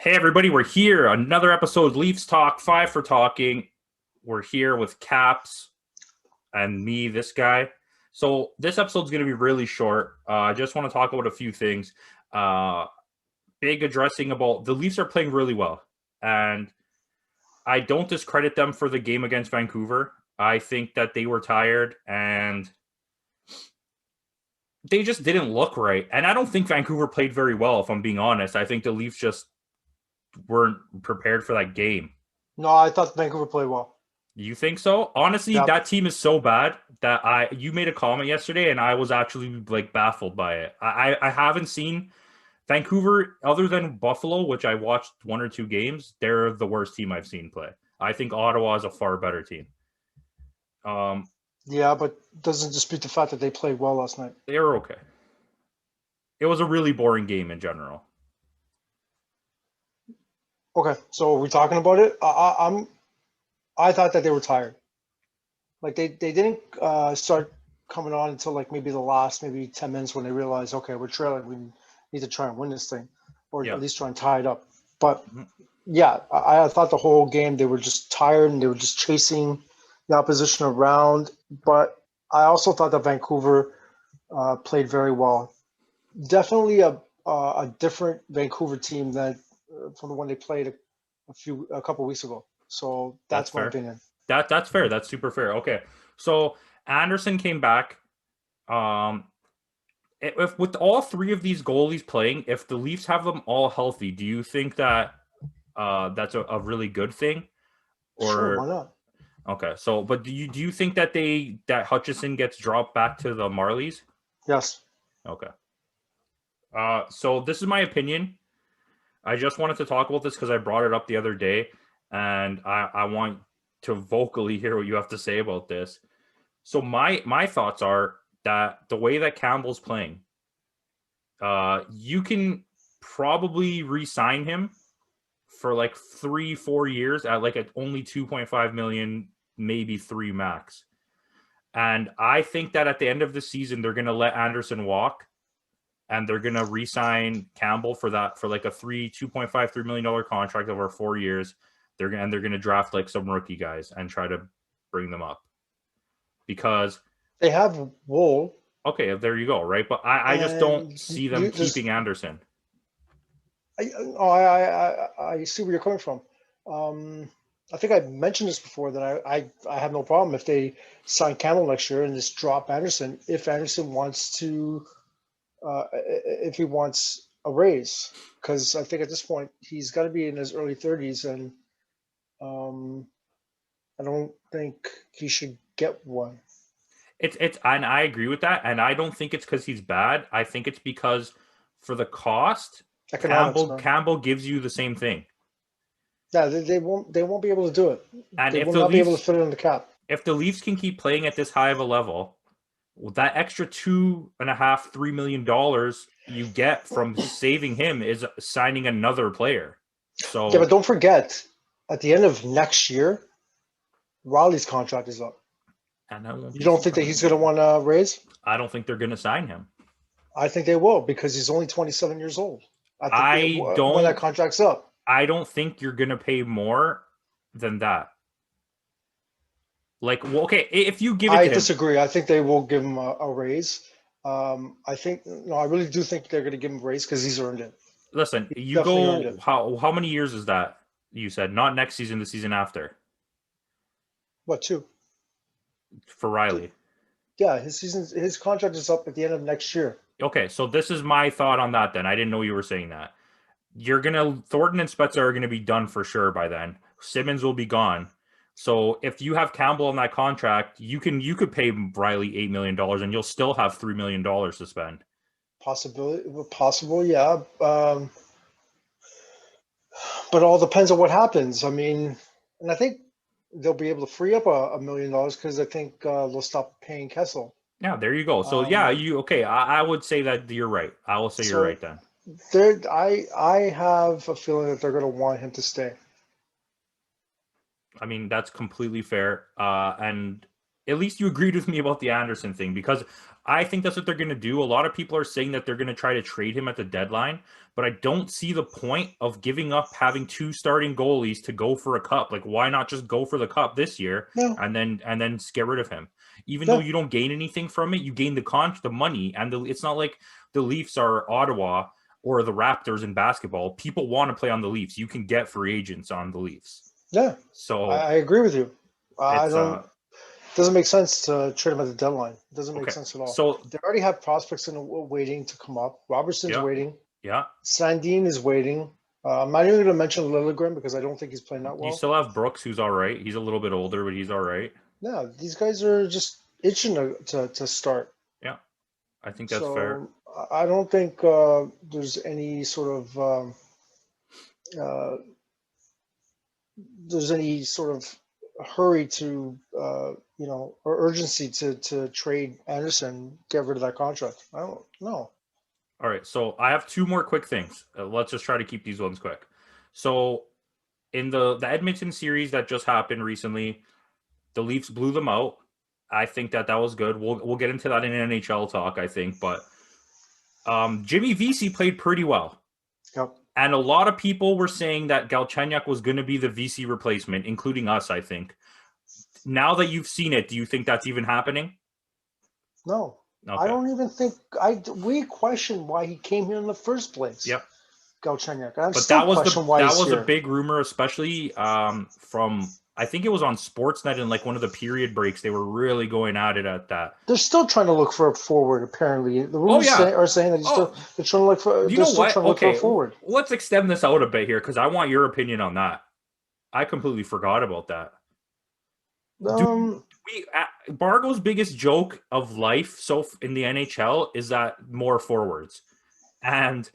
Hey everybody, we're here. Another episode Leafs Talk, 5 for Talking. We're here with Caps and me, this guy. So this episode's going to be really short. I just want to talk about a few things. Uh, Big addressing about the Leafs are playing really well. And I don't discredit them for the game against Vancouver. I think that they were tired and they just didn't look right. And I don't think Vancouver played very well, if I'm being honest. I think the Leafs just weren't prepared for that game. No, I thought Vancouver played well. You think so? Honestly, Yeah, that team is so bad that you made a comment yesterday and I was actually like baffled by it. I haven't seen Vancouver other than Buffalo, which I watched 1 or 2 games. They're the worst team I've seen play. I think Ottawa is a far better team. Um, yeah, but doesn't dispute the fact that they played well last night. they were okay. It was a really boring game in general. Okay, so are we talking about it? I thought that they were tired. Like they didn't start coming on until like maybe the last maybe 10 minutes when they realized, okay, we're trailing. We need to try and win this thing, or Yeah. at least try and tie it up. But Mhm. yeah, I thought the whole game they were just tired and they were just chasing the opposition around. But I also thought that Vancouver played very well. Definitely a different Vancouver team than from the one they played a couple weeks ago. So That's that's my fair. opinion. That's fair. That's super fair. Okay. So Anderson came back. Um, if with all three of these goalies playing, if the Leafs have them all healthy, do you think that that's a really good thing? Sure, why Or not? okay, so but do you think that that Hutchison gets dropped back to the Marlies? Yes. Okay. So this is my opinion. I just wanted to talk about this because I brought it up the other day, and I want to vocally hear what you have to say about this. So my thoughts are that the way that Campbell's playing, you can probably re-sign him for like 3-4 years at like only 2.5 million, maybe three max. And I think that at the end of the season, they're gonna let Anderson walk and they're gonna re-sign Campbell for that for like a 2.53 million dollar contract over 4 years. They're gonna draft like some rookie guys and try to bring them up. Because They have Wool, okay, there you go, right? But I just don't and see them you just keeping Anderson. I see where you're coming from. Um, I think I mentioned this before that I have no problem if they sign Campbell next year and just drop Anderson if Anderson wants to if he wants a raise, because I think at this point he's got to be in his early 30s, and um, I don't think he should get one. It's and I agree with that, and I don't think it's because he's bad. I think it's because for the cost, Economics, Campbell man. Campbell gives you the same thing. Yeah, they won't be able to do it. And They will not be able to fit it in the cap. if the Leafs can keep playing at this high of a level, well, that extra 2.5, $3 million you get from saving him is signing another player. Yeah, but So, don't forget, at the end of next year, Riley's contract is up. and I won't You be don't think that he's going to surprised. want to raise? I don't think they're going to sign him. I think they will because he's only 27 years old. I think they I when that don't. contract's up. I don't think you're going to pay more than that. Like, well, okay, if you give it I to him, disagree. I think they will give him a raise. I think no, I really do think they're going to give him a raise because he's earned it. listen, He you definitely earned go it. how many years is that? You said not next season, the season after What two? for Riley. Yeah, his contract is up at the end of next year. Okay, so this is my thought on that. Then I didn't know you were saying that. You're gonna Thornton and Spezza are gonna be done for sure by then. Simmons will be gone. So if you have Campbell on that contract, you could pay Riley $8 million and you'll still have $3 million to spend. Possible, yeah. But it all depends on what happens. I mean, and I think they'll be able to free up $1 million because I think they'll stop paying Kessel. Yeah, there you go. So yeah, Um, you okay? I would say that you're right. I will say you're so right then. I have a feeling that they're going to want him to stay. I mean, that's completely fair. And at least you agreed with me about the Anderson thing, because I think that's what they're going to do. A lot of people are saying that they're going to try to trade him at the deadline, but I don't see the point of giving up having 2 starting goalies to go for a cup. Like, why not just go for the cup this year Yeah. and then get rid of him? Even Yeah. though you don't gain anything from it, you gain the money, and it's not like the Leafs are Ottawa or the Raptors in basketball. People want to play on the Leafs. You can get free agents on the Leafs. Yeah. So I agree with you. I it's don't. Doesn't make sense to trade him at the deadline. It doesn't make okay. sense at all. So they already have prospects waiting to come up. Robertson's waiting. Yeah. Sandin is waiting. I'm not even going to mention Liljegren because I don't think he's playing that well. You still have Brooks, who's all right. He's a little bit older, but he's all right. Yeah, these guys are just itching to start. Yeah, I think that's fair. I don't think there's any sort of hurry to or urgency to trade Anderson, get rid of that contract. I don't know. All right, so I have 2 more quick things. Let's just try to keep these ones quick. So in the Edmonton series that just happened recently, the Leafs blew them out. I think that was good. We'll get into that in NHL talk, I think, but Jimmy Vesey played pretty well. Yep. And a lot of people were saying that Galchenyuk was going to be the Vesey replacement, including us, I think. Now that you've seen it, do you think that's even happening? No. Okay. I don't even think we question why he came here in the first place. Yep. Galchenyuk. But that was a big rumor, especially from, I think it was on Sportsnet, in like one of the period breaks. They were really going at it at that. They're still trying to look for a forward. Apparently, the rumors are saying that they're trying to look for. You know what? Look for a forward. Let's extend this out a bit here because I want your opinion on that. I completely forgot about that. Bargo's biggest joke of life in the NHL is that more forwards, and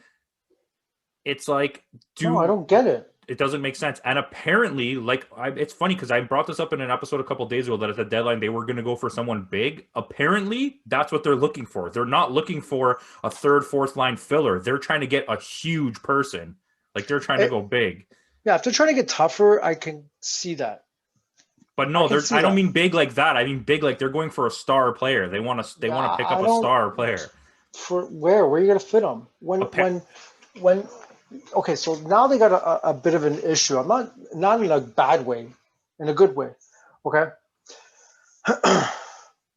it's like, no, I don't get it. It doesn't make sense. And apparently, it's funny because I brought this up in an episode a couple of days ago that at the deadline they were going to go for someone big. Apparently, that's what they're looking for. They're not looking for a 3rd, 4th line filler. They're trying to get a huge person. Like, they're trying to go big. Yeah, if they're trying to get tougher, I can see that. But no, I don't mean big like that. I mean big like they're going for a star player. They want to pick up a star player. For where are you going to fit them? When okay, so now they got a bit of an issue. I'm not in a bad way, in a good way. Okay.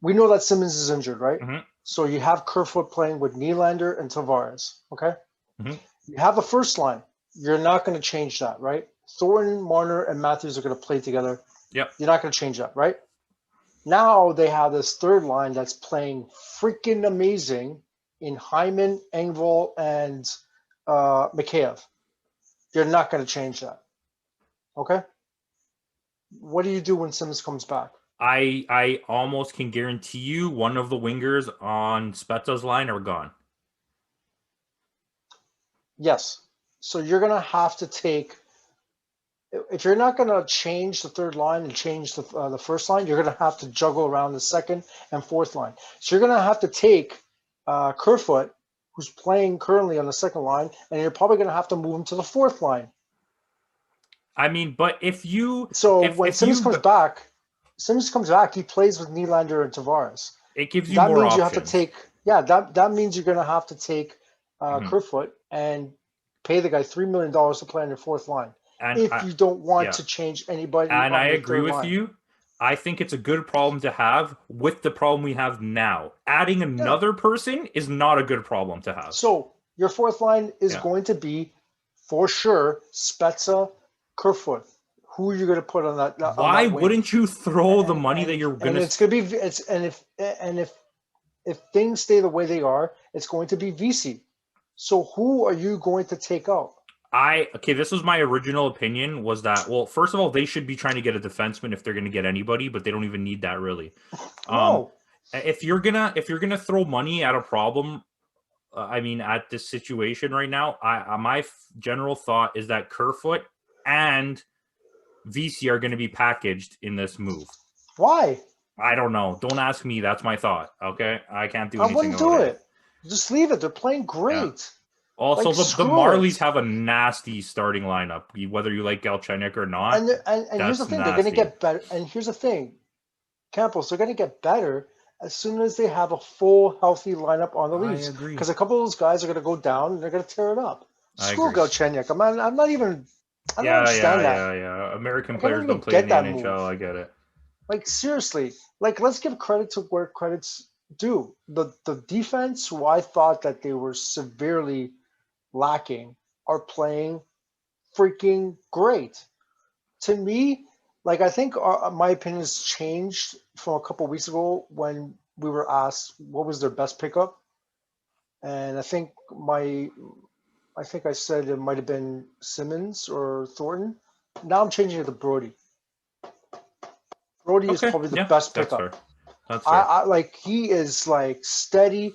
We know that Simmons is injured, right? Mm-hmm. So you have Kerfoot playing with Nylander and Tavares. Okay. Mm-hmm. You have a first line. You're not going to change that, right? Thornton, Marner, and Matthews are going to play together. Yep. You're not going to change that, right? Now they have this 3rd line that's playing freaking amazing in Hyman, Engvall, and Mikheyev. You're not going to change that. Okay? What do you do when Simmons comes back? I almost can guarantee you one of the wingers on Spezza's line are gone. Yes. So you're going to have to take, if you're not going to change the 3rd line and change the first line, you're going to have to juggle around the 2nd and 4th line. So you're going to have to take Kerfoot, who's playing currently on the 2nd line, and you're probably going to have to move him to the 4th line. I mean, but when Simmons comes back, he plays with Nylander and Tavares. It gives you more options. You have to take, that means you're going to have to take Kerfoot and pay the guy $3 million to play on your 4th line. And if you don't want to change anybody. And I agree with you. I think it's a good problem to have with the problem we have now. Adding another person is not a good problem to have. So your 4th line is going to be, for sure, Spezza, Kerfoot. Who are you going to put on that? Why wouldn't you throw the money that you're going to? It's going to be if things stay the way they are, it's going to be Vesey. So who are you going to take out? This was my original opinion, was that, well, first of all, they should be trying to get a defenseman if they're going to get anybody, but they don't even need that really. No. If you're gonna throw money at a problem, at this situation right now, my general thought is that Kerfoot and Vesey are going to be packaged in this move. Why? I don't know. Don't ask me. That's my thought. Okay, I can't do anything. I wouldn't do it. Just leave it. They're playing great. Yeah. Also, the Marlies have a nasty starting lineup, whether you like Galchenyuk or not. And here's the thing: they're going to get better. And here's the thing: Campos, they're going to get better as soon as they have a full, healthy lineup on the I Leafs. agree. Because a couple of those guys are going to go down and they're going to tear it up. I Screw agree. Galchenyuk. I'm not even. I don't Yeah, understand that. American Like, I don't players don't even play in get the that NHL. move. I get it. Like, seriously. Like, let's give credit to where credit's due. The defense, who I thought that they were severely lacking, are playing freaking great. To me, like, I think my opinion has changed from a couple of weeks ago when we were asked what was their best pickup, and I think I said it might have been Simmons or Thornton. Now I'm changing it to Brody. Brody is Okay, probably the yeah, best that's fair. pickup. That's fair. I like, he is like steady.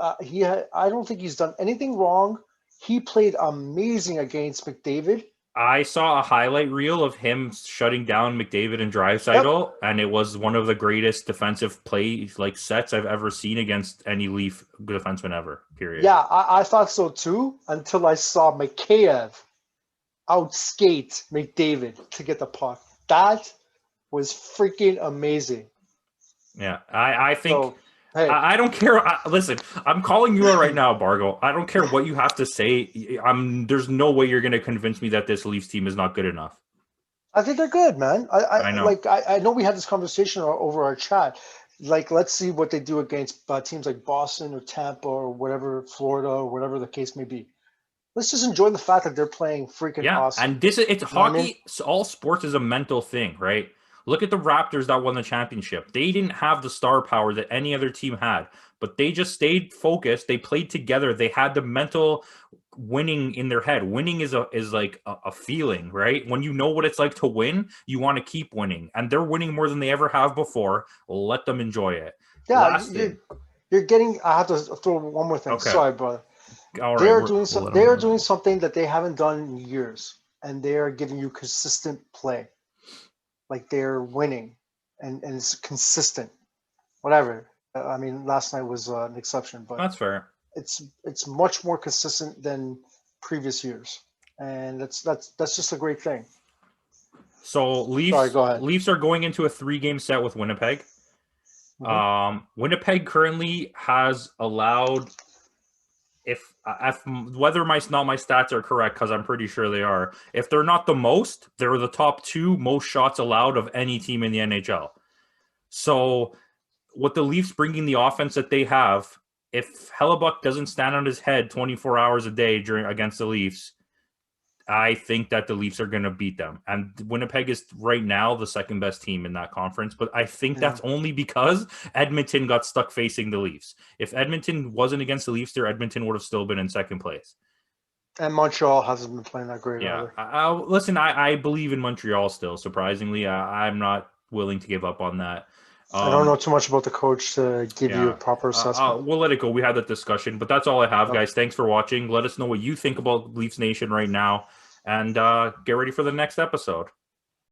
I don't think he's done anything wrong. He played amazing against McDavid. I saw a highlight reel of him shutting down McDavid and Yep. Draisaitl, and it was one of the greatest defensive play sets I've ever seen against any Leaf defenseman ever. Period. Yeah, I thought so too until I saw Mikheyev outskate McDavid to get the puck. That was freaking amazing. Yeah, I think So, hey, I don't care. Listen, I'm calling you out right now, Bargo. I don't care what you have to say. There's no way you're going to convince me that this Leafs team is not good enough. I think they're good, man. I know. I know we had this conversation over our chat. Like, let's see what they do against teams like Boston or Tampa or whatever, Florida or whatever the case may be. Let's just enjoy the fact that they're playing freaking Yeah, awesome. and it's You know what I mean? hockey. All sports is a mental thing, right? Look at the Raptors that won the championship. They didn't have the star power that any other team had, but they just stayed focused. They played together. They had the mental winning in their head. Winning is like a feeling, right? When you know what it's like to win, you want to keep winning, and they're winning more than they ever have before. Let them enjoy it. Yeah, Last thing, you're getting. I have to throw one more thing. okay, Sorry, brother. all They right, are we'll doing let they them are go. doing something that they haven't done in years, and they are giving you consistent play. Like, they're winning, and it's consistent. Whatever. I mean, last night was an exception, but That's fair. it's much more consistent than previous years, and that's just a great thing. So Sorry, Leafs go ahead. Leafs are going into a 3-game set with Winnipeg. Mhm. Winnipeg currently has allowed, if whether my not my stats are correct, because I'm pretty sure they are. If they're not the most, they're the top 2 most shots allowed of any team in the NHL. So with the Leafs bringing the offense that they have, if Hellebuck doesn't stand on his head 24 hours a day during against the Leafs, I think that the Leafs are going to beat them. And Winnipeg is right now the second best team in that conference. But I think Yeah. that's only because Edmonton got stuck facing the Leafs. If Edmonton wasn't against the Leafs there, Edmonton would have still been in second place. And Montreal hasn't been playing that great Yeah. either. Listen, I believe in Montreal still, surprisingly. I'm not willing to give up on that. I don't know too much about the coach to give you a Yeah. proper assessment. We'll let it go. We had that discussion, but that's all I have, Okay. guys. Thanks for watching. Let us know what you think about Leafs Nation right now, and get ready for the next episode.